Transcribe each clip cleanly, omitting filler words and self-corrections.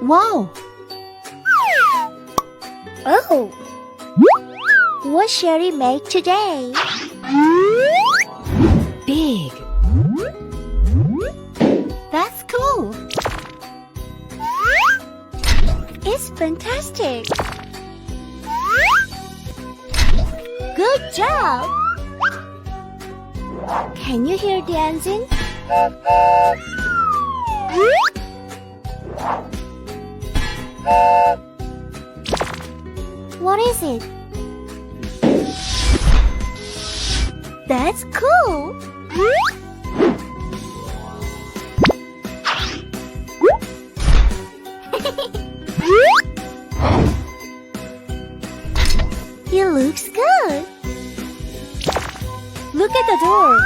Wow! Oh! What shall we make today? Big! That's cool! It's fantastic! Good job! Can you hear the engine? What is it? That's cool! It looks good! Look at the door!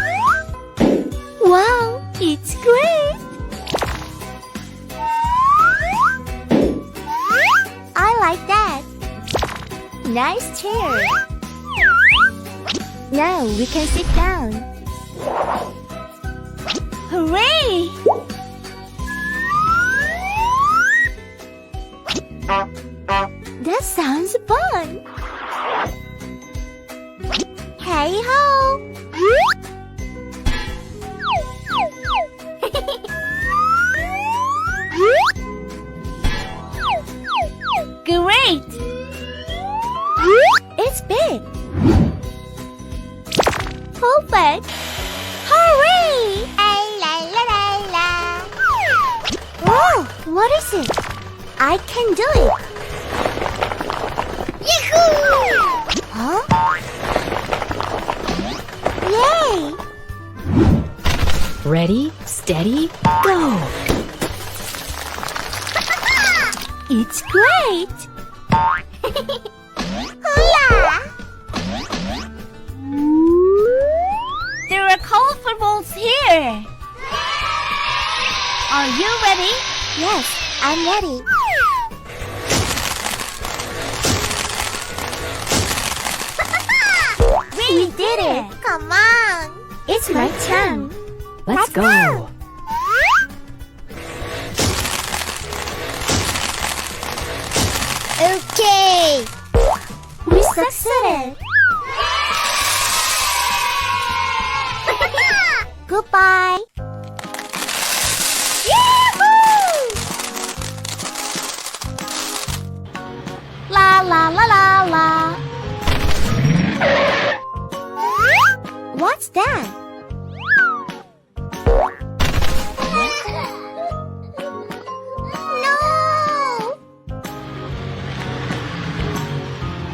Wow, it's great! I like that! Nice chair! Now we can sit down! Hooray! That sounds fun! Hey ho! Great! It's big! Perfect! Hooray! Whoa! What is it? I can do it! Yahoo! Huh? Yay! Ready, steady, go! It's great! Hooyah! There are colorful balls here! Are you ready? Yes, I'm ready. We did it! Come on! It's my turn! Let's go! Okay! We succeeded! Goodbye! Yahoo! La la la la la! What's that? No!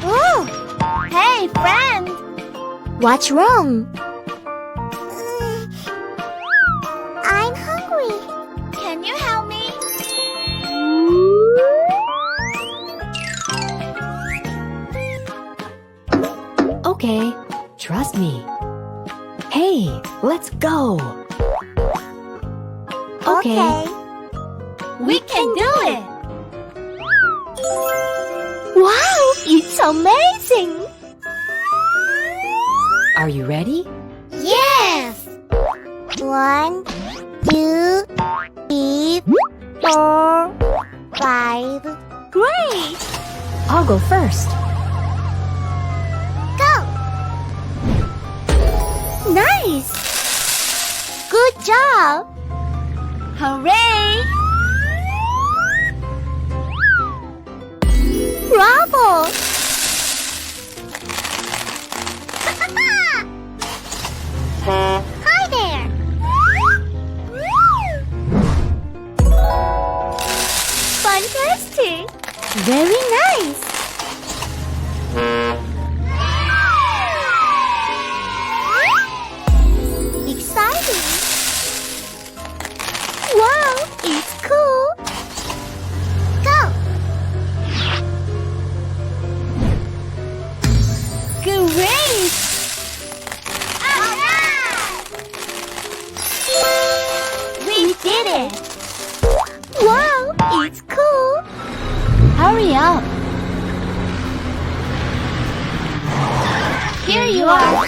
Oh! Hey, friend! What's wrong? I'm hungry. Can you help me? Okay, trust me. Hey, let's go! Okay. We can do it! Wow, it's amazing! Are you ready? Yes! 1, 2, 3, 4, 5. Great! I'll go first. Go! Nice! Good job! Hooray! Bravo! Hi there! Fantastic! Very nice! Exciting! Wow, it's cool! Go! Great! We did it! Wow, it's cool! Hurry up! Here you are!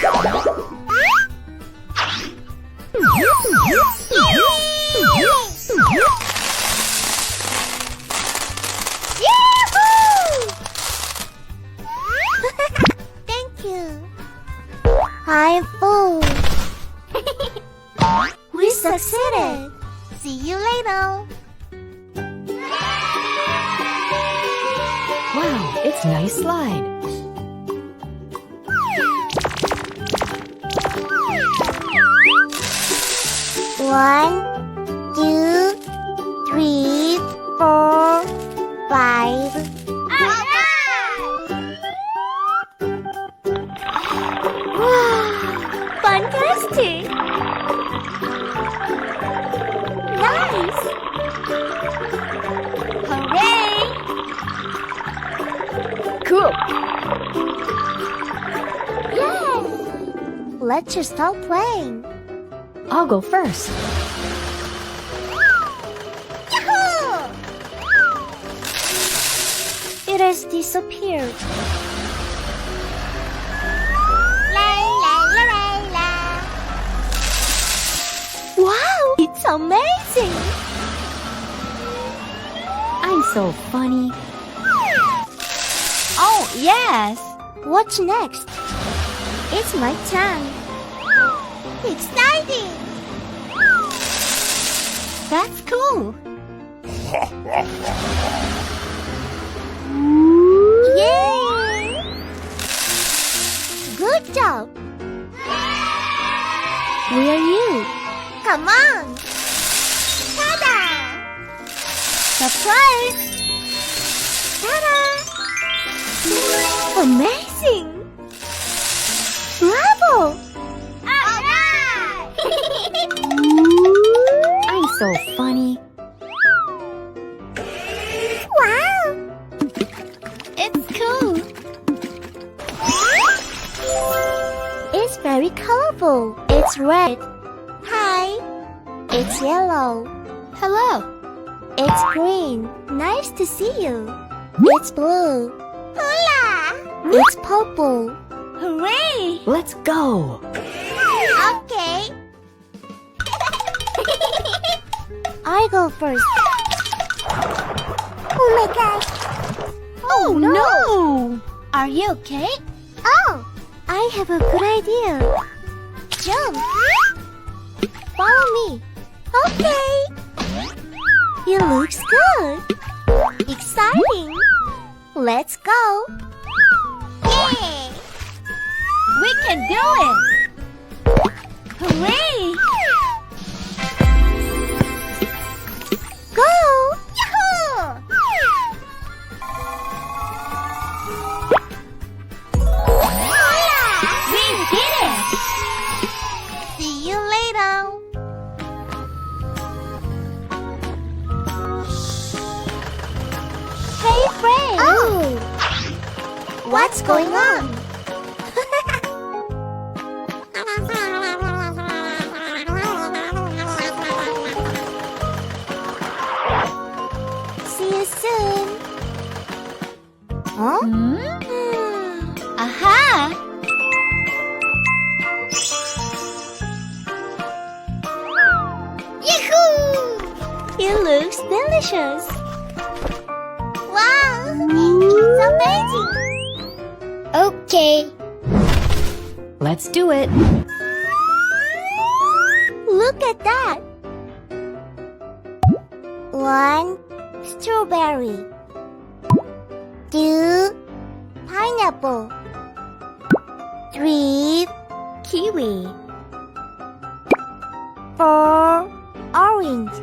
succeeded. See you later. Wow, it's a nice slide. One, two, three, four, five. Wow, fantastic! Nice! Hooray! Cool. Yay! Let's just start playing. I'll go first. Yahoo! It has disappeared. La la la la la. Wow, it's amazing. I'm so funny. Oh, yes. What's next? It's my turn. Exciting. That's cool. Yay! Good job. Where are you? Come on. Ta-da! Surprise! Ta-da! Amazing! Bravo! Alright! I'm so funny. Wow! It's cool. It's very colorful. It's red. Hi. It's yellow. Hello. It's green. Nice to see you. It's blue. Hola! It's purple. Hooray! Let's go. Okay. I go first. Oh my gosh. Oh no! Are you okay? Oh, I have a good idea. Jump. Follow me. Okay. It looks good. Exciting. Let's go. Yay! We can do it. Hooray! Go! Yahoo! We did it! See you later. Hey, friend! Oh! What's going on? See you soon. Huh? Aha! Yahoo! It looks delicious. Wow! It's amazing. Okay. Let's do it. Look at that. 1 strawberry. 2 pineapple. 3 kiwi. 4 orange.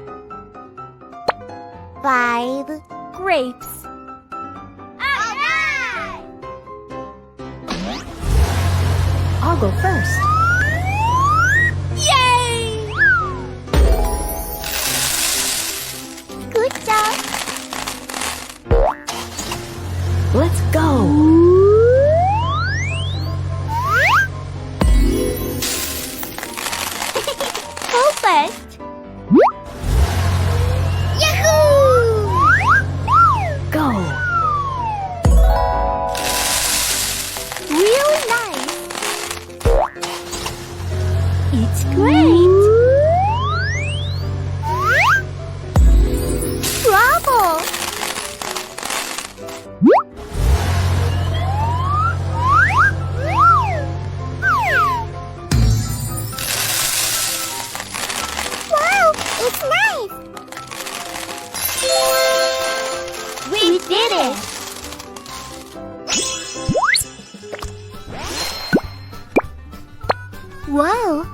5 grapes. I'll go first. Yay! Good job. Let's go. Perfect. Yahoo! Go. Really nice. Whoa,